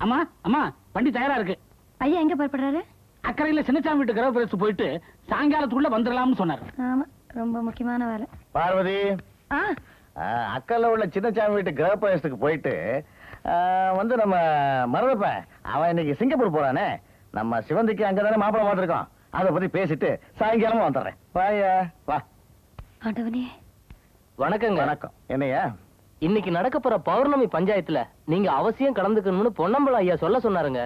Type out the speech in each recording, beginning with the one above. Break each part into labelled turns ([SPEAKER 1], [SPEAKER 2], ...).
[SPEAKER 1] அம்மா அம்மா வண்டி தயாரா இருக்கு.
[SPEAKER 2] ஐயா எங்க புறப்படுறாரு?
[SPEAKER 1] அக்கறையில சின்னச்சாமி வீட்டு கிரக பிரவேசம் போயிட்டு சாயங்காலத்துக்குள்ள வந்துடலாம்னு சொன்னாரு.
[SPEAKER 2] ஆமா, ரொம்ப முக்கியமான வேலை.
[SPEAKER 3] பார்வதி, அக்கல்ல உள்ள சின்னச்சாமி வீட்டு கிரக பிரவேசத்துக்கு போயிட்டு வந்து நம்ம மறந்துப்ப அவன் இன்னைக்கு சிங்கப்பூர் போறானே, நம்ம சிவந்திக்கு அங்கதானே மாப்பிளை பார்த்துருக்கோம். அதை பத்தி பேசிட்டு சாயங்காலமா வந்துடுறேன். வாயா வா.
[SPEAKER 2] ஆண்டவனே.
[SPEAKER 4] வணக்கங்க.
[SPEAKER 3] வணக்கம். என்னையா
[SPEAKER 4] இன்னைக்கு நடக்க போற பௌர்ணமி பஞ்சாயத்துல நீங்க அவசியம் கலந்துக்கணும்னு பொன்னம்பலம் ஐயா சொல்ல சொன்னாருங்க.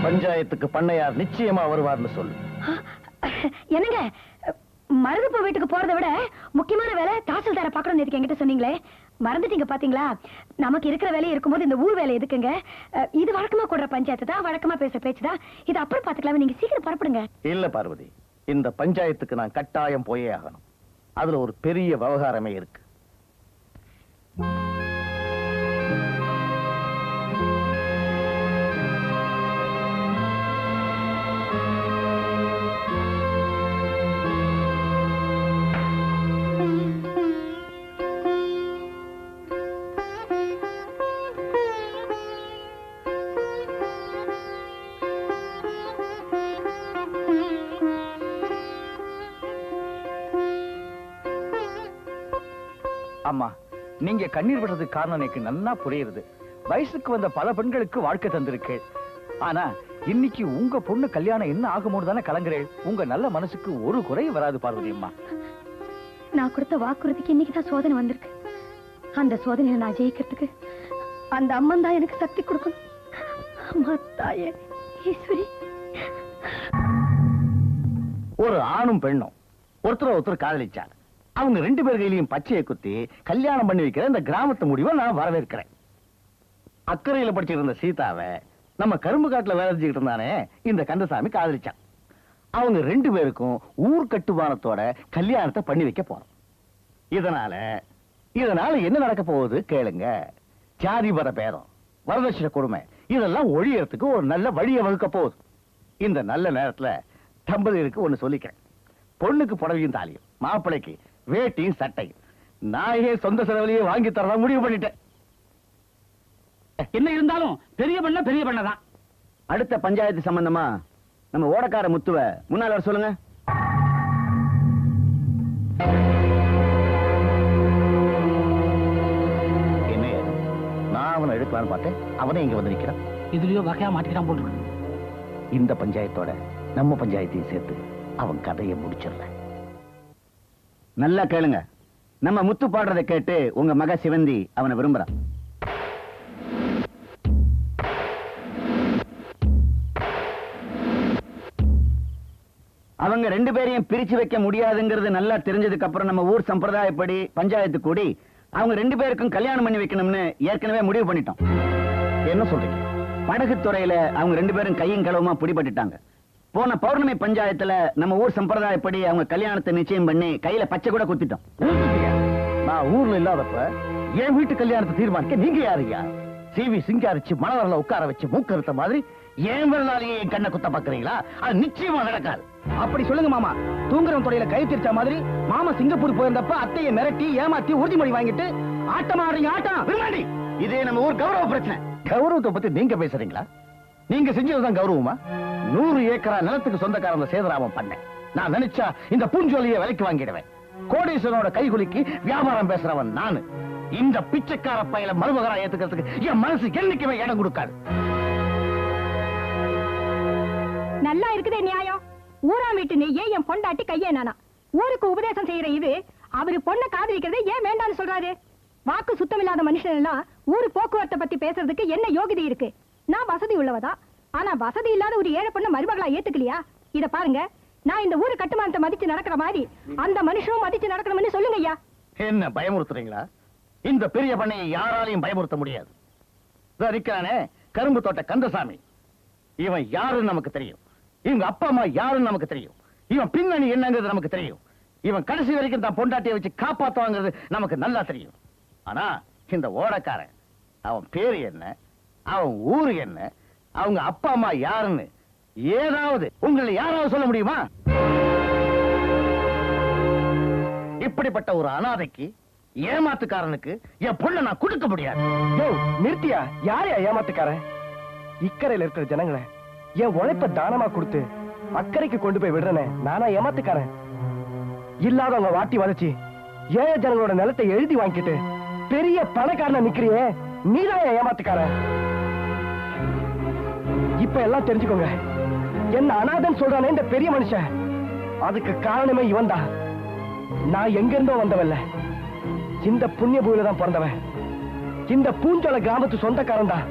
[SPEAKER 3] பஞ்சாயத்துக்கு பண்ணையார் நிச்சயமா வருவார்னு சொல்லு.
[SPEAKER 2] என்னங்க, மருதுப்பூ வீட்டுக்கு போறதை விட முக்கியமான வேலை தாசில்தாரை பாக்கணும் என்கிட்ட சொன்னீங்களே, மறந்துட்டீங்க பாத்தீங்களா? நமக்கு இருக்கிற வேலையை இருக்கும்போது இந்த ஊர் வேலை எதுக்குங்க? இது வழக்கமா கூடுற பஞ்சாயத்து தான், வழக்கமா பேசுற பேச்சுதான். இது அப்புறம் பாத்துக்கலாம், நீங்க சீக்கிரம் புறப்படுங்க.
[SPEAKER 3] இல்ல பார்வதி, இந்த பஞ்சாயத்துக்கு நான் கட்டாயம் போயே ஆகணும். அதுல ஒரு பெரிய விவகாரமே இருக்கு.
[SPEAKER 5] அம்மா, நீங்க கண்ணீர் விடுறதுக்கு காரணம் எனக்கு நல்லா புரியுது. வயசுக்கு வந்த பல பெண்களுக்கு வாழ்க்கை தந்திருக்கு. ஆனா இன்னைக்கு உங்க பொண்ணு கல்யாணம் என்ன ஆகுமோன்னு தானே கலங்குறேன். உங்க நல்ல மனசுக்கு ஒரு குறையும் வராது பார்வதி அம்மா.
[SPEAKER 2] நான் கொடுத்த வாக்குறுதிக்கு இன்னைக்குதான் சோதனை வந்திருக்கு. அந்த சோதனையை நான் ஜெயிக்கிறதுக்கு அந்த அம்மன் தான் எனக்கு சக்தி கொடுக்கணும். அம்மா தாயே ஈஸ்வரி.
[SPEAKER 3] ஒரு ஆணும் பெண்ணும் ஒருத்தர் காதலிச்சார். அவங்க 2 பேர் கையிலையும் பச்சையை குத்தி கல்யாணம் பண்ணி வைக்கிற இந்த கிராமத்து முடிவை நான் வரவேற்கிறேன். அக்கறையில படிச்சுட்டு இருந்த சீதாவை நம்ம கரும்பு காட்டுல வேலை செஞ்சுக்கிட்டு இருந்தானே இந்த கந்தசாமி காதலிச்சான். அவங்க 2 பேருக்கும் ஊர் கட்டுமானத்தோட கல்யாணத்தை பண்ணி வைக்க போறோம். இதனால என்ன நடக்க போகுது கேளுங்க. ஜாதி மத பேதம், வரதட்சணை கொடுமை இதெல்லாம் ஒழியறதுக்கு ஒரு நல்ல வழியை வகுக்க போகுது. இந்த நல்ல நேரத்துல தம்பதியருக்கு ஒண்ணு சொல்லிக்கிறேன். பொண்ணுக்கு புடவையும் தாலியும், மாப்பிளைக்கு வேட்டியும் சட்டையும் நான் சொந்த செலவிலேயே வாங்கி தரதான் முடிவு பண்ணிட்டேன்.
[SPEAKER 1] என்ன இருந்தாலும் பெரிய பண்ண தான்.
[SPEAKER 5] அடுத்த பஞ்சாயத்து சம்பந்தமா நம்ம ஓடக்கார முத்துவ முன்னால வர சொல்லுங்க.
[SPEAKER 3] என்ன நான் அவனை எடுக்கலான்னு பார்த்தேன், அவனே இங்க வந்து நிக்கிறான்.
[SPEAKER 1] இதுலயோ வகையா மாட்டிக்கிறான் போட்டு.
[SPEAKER 3] இந்த பஞ்சாயத்தோட நம்ம பஞ்சாயத்தையும் சேர்த்து அவன் கதையை முடிச்சிடல.
[SPEAKER 5] நல்லா கேளுங்க. நம்ம முத்து பாடுறதை கேட்டு உங்க மக சிவந்தி அவனை விரும்புறான். அவங்க 2 பேரையும் பிரிச்சு வைக்க முடியாதுங்கிறது நல்லா தெரிஞ்சதுக்கு அப்புறம் நம்ம ஊர் சம்பிரதாயப்படி பஞ்சாயத்து கூடி அவங்க 2 பேருக்கும் கல்யாணம் பண்ணி வைக்கணும்னு ஏற்கனவே முடிவு பண்ணிட்டோம்.
[SPEAKER 3] என்ன சொல்றீங்க?
[SPEAKER 5] படகு துறையில அவங்க 2 பேரும் கையும் களவுமா பிடிபட்டுட்டாங்க. போன பௌர்ணமி பஞ்சாயத்துல நம்ம ஊர் சம்பிரதாயப்படி அவங்க கல்யாணத்தை நிச்சயம் பண்ணி கையில பச்சை கூட குத்திட்டோம்.
[SPEAKER 3] நான் ஊர்ல இல்லாதப்ப என் வீட்டு கல்யாணத்தை தீர்மானிக்க நீங்க யாருயா? சிவி சிங்காரிச்சு மணவரல உட்கார வச்சு மூக்கறுத்த மாதிரி என் வரலாலேயே என் கண்ணை குத்த பாக்குறீங்களா? அது நிச்சயமா நடக்காது.
[SPEAKER 5] அப்படி சொல்லுங்க மாமா. தூங்குறவன் துறையில கை திரிச்ச மாதிரி மாமா சிங்கப்பூர் போயிருந்தப்ப அத்தையை மிரட்டி ஏமாத்தி உறுதிமொழி வாங்கிட்டு ஆட்டம் ஆடுறீங்க. ஆட்டம்
[SPEAKER 3] இதே நம்ம ஊர் கௌரவ பிரச்சனை. கௌரவத்தை பத்தி நீங்க பேசுறீங்களா? நீங்க செஞ்சதுதான் கௌரவமா? 100 ஏக்கரா நிலத்துக்கு சொந்தக்காரன் சேதராமம் பண்ணேன். நான் நினைச்சா இந்த பூஞ்சோலியை விலைக்கு வாங்கிடுவேன். கோடீஸ்வரனோட கைகுலுக்கி வியாபாரம் பேசுறவன் நானு. இந்த பிச்சைக்கார பையில மருமகரா ஏத்துக்கிறதுக்கு என் மனசு என்னைக்குமே இடம் கொடுக்காது.
[SPEAKER 2] நல்லா இருக்குதே நியாயம். ஊரா வீட்டு நெய்யே என் பொண்டாட்டி கையே நானா. ஊருக்கு உபதேசம் செய்யற இது அவரு பொண்ணை காதலிக்கிறதை ஏன் வேண்டாம்னு சொல்றாரு? வாக்கு சுத்தம் இல்லாத மனுஷன் எல்லாம் ஊரு போக்குவரத்தை பத்தி பேசுறதுக்கு என்ன யோகிதை இருக்கு? நான் வசதி உள்ளவதா, ஆனா வசதி இல்லாத ஒரு ஏழை பொண்ணு மருமகளா ஏத்துக்கலையா? இத பாருங்க, நான் இந்த ஊரு கட்டுமானத்தை மதிச்சு நடக்கிற மாதிரி அந்த மனுஷனும் மதிச்சு நடக்கணும்னு சொல்லுங்க ஐயா.
[SPEAKER 3] என்ன பயமுறுத்துறீங்களா? இந்த பெரிய பண்ணையை யாராலையும் பயமுறுத்த முடியாது. இருக்கிறானே கரும்பு தோட்ட கந்தசாமி, இவன் யாருன்னு நமக்கு தெரியும். இவங்க அப்பா அம்மா யாருன்னு நமக்கு தெரியும். இவன் பின்னணி என்னங்கிறது நமக்கு தெரியும். இவன் கடைசி வரைக்கும் தான் பொண்டாட்டியை வச்சு காப்பாத்துவாங்கிறது நமக்கு நல்லா தெரியும். ஆனா இந்த ஓடக்காரன், அவன் பேரு என்ன, அவன் ஊரு என்ன, அவங்க அப்பா அம்மா யாருன்னு ஏதாவது உங்களை யாராவது சொல்ல முடியுமா? இப்படிப்பட்ட ஒரு அனாதைக்கு, ஏமாத்துக்காரனுக்கு என் பொண்ணை நான் கொடுக்க முடியாது.
[SPEAKER 5] நிறுத்தியா? யாரையா ஏமாத்துக்காரன்? இக்கரையில இருக்கிற ஜனங்களை என் உழைப்ப தானமா கொடுத்து அக்கறைக்கு கொண்டு போய் விடுறேனே, நானா ஏமாத்துக்காரன்? இல்லாதவங்க வாட்டி வதச்சி ஏழை ஜனங்களோட நிலத்தை எழுதி வாங்கிட்டு பெரிய பணக்காரன நிக்கிறியே, நீதான் ஏமாத்துக்காரன். இப்ப எல்லாம் தெரிஞ்சுக்கோங்க, என்ன அனாதன் சொல்றானே இந்த பெரிய மனுஷன், அதுக்கு காரணமே இவன் தான். நான் எங்க இருந்தோ வந்தவல்ல, இந்த புண்ணிய பூமியில தான் பிறந்தவன். இந்த பூஞ்சோல கிராமத்து சொந்தக்காரன் தான்.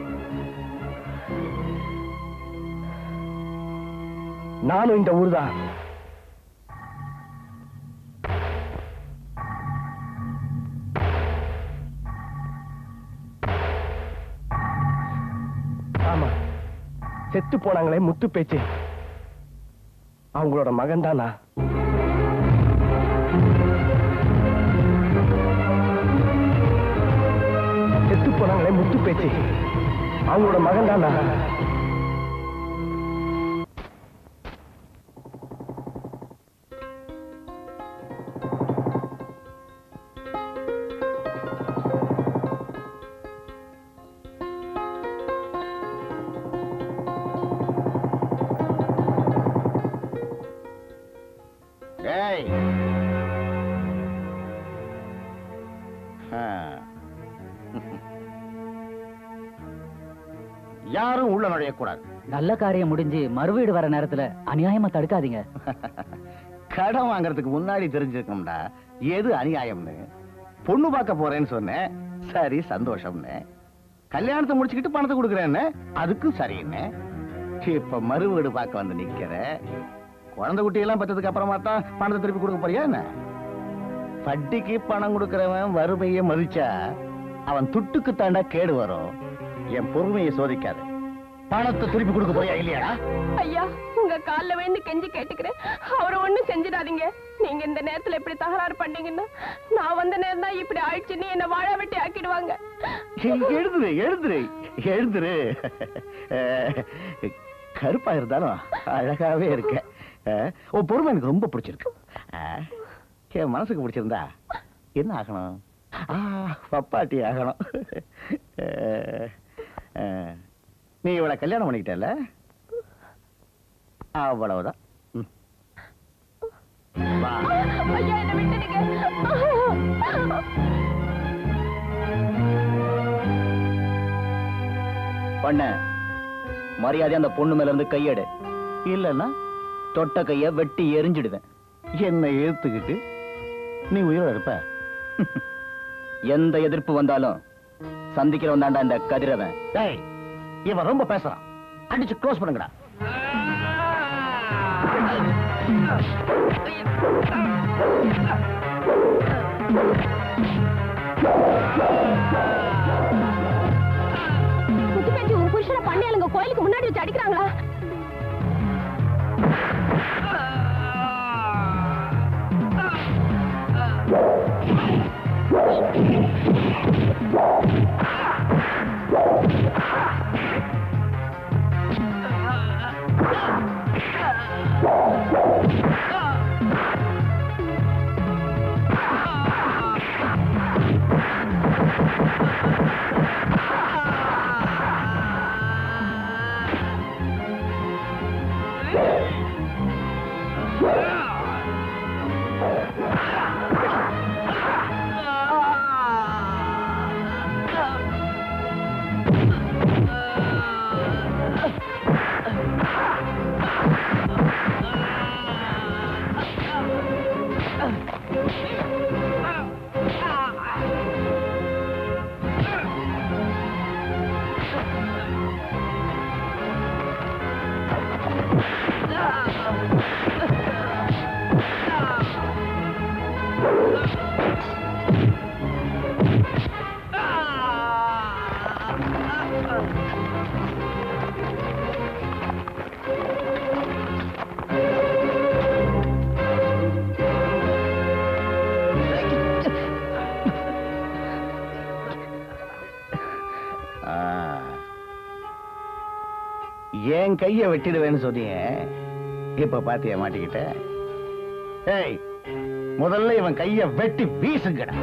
[SPEAKER 5] நானும் இந்த ஊர் தான். ஆமா, செத்து போனாங்களே முத்து பேச்சு, அவங்களோட மகன் தான் நான். செத்து போனாங்களே முத்து பேச்சு, அவங்களோட மகன் தான் நான்.
[SPEAKER 3] ஏய், யாரும் உள்ள நுழையக்கூடாது.
[SPEAKER 1] நல்ல காரியம் முடிஞ்சு மறுவீடு வர நேரத்துல அநியாயமா தடுக்காதீங்க.
[SPEAKER 3] கடன் வாங்குறதுக்கு முன்னாடி தெரிஞ்சிருக்கணும்டா எது அநியாயம்னு. பொண்ணு பார்க்க போறேன்னு சொன்னேன், சரி சந்தோஷம்னு. கல்யாணத்தை முடிச்சுக்கிட்டு பணத்தை கொடுக்குறேன்னு, அதுக்கும் சரின்னு. இப்ப மறுவீடு பார்க்க வந்து நிக்கிற. குழந்தை குட்டியெல்லாம் பத்ததுக்கு அப்புறமா தான் பணத்தை திருப்பி கொடுக்க போறியா என்ன? வட்டிக்கு பணம் கொடுக்கறவன் வறுமையை மதிச்சா அவன் துட்டுக்கு தாண்டா கேடு வரும். என் பொறுமையை சோதிக்காத. பணத்தை திருப்பி கொடுக்க போறியா இல்லையா?
[SPEAKER 6] ஐயா, உங்க கால்ல விழுந்து கெஞ்சி கேட்டுக்கிறேன், அவரை ஒண்ணும் செஞ்சிடாதீங்க. நீங்க இந்த நேரத்துல இப்படி தகராறு பண்ணீங்கன்னா நான் வந்த நேரம் தான் இப்படி ஆயிடுச்சுன்னு என்ன வாழ வெட்டி ஆக்கிடுவாங்க.
[SPEAKER 3] எழுதுரு எழுதுரு எழுதுரு. கருப்பா இருந்தாலும் அழகாவே இருக்க. உன் பொறுமை எனக்கு ரொம்ப பிடிச்சிருக்கு. என் மனசுக்கு பிடிச்சிருந்தா என்ன ஆகணும்? பப்பாட்டி ஆகணும். நீ இவளை கல்யாணம் பண்ணிக்கிட்டல, அவ்வளவுதான்.
[SPEAKER 6] ஐயா, என்ன விட்டுடுங்க.
[SPEAKER 4] பண்ண மரியாதை அந்த பொண்ணு மேல இருந்து கையெடு,
[SPEAKER 3] இல்லன்னா
[SPEAKER 4] தொட்ட கைய வெட்டி எரிஞ்சிடுவேன்.
[SPEAKER 3] என்னை ஏத்துக்கிட்டு நீ உயிரோட இருப்ப?
[SPEAKER 4] எந்த எதிர்ப்பு வந்தாலும் சந்திக்கிறவன் தாண்டா இந்த கதிரவன்.
[SPEAKER 3] டேய், இவன் ரொம்ப பேசுறான். அடிச்சு க்ளோஸ் பண்ணுங்கடா.
[SPEAKER 6] முத்து பேச்சு, உங்க புருஷனை பண்ணையாளுங்க கோயிலுக்கு முன்னாடி வச்சு அடிக்கிறாங்களா?
[SPEAKER 3] என் கைய வெட்டிடுவேன்னு சொன்னீங்க, இப்ப பாத்தியா மாட்டிக்கிட்ட. ஏய், முதல்ல இவன் கைய வெட்டி வீசுங்கடா.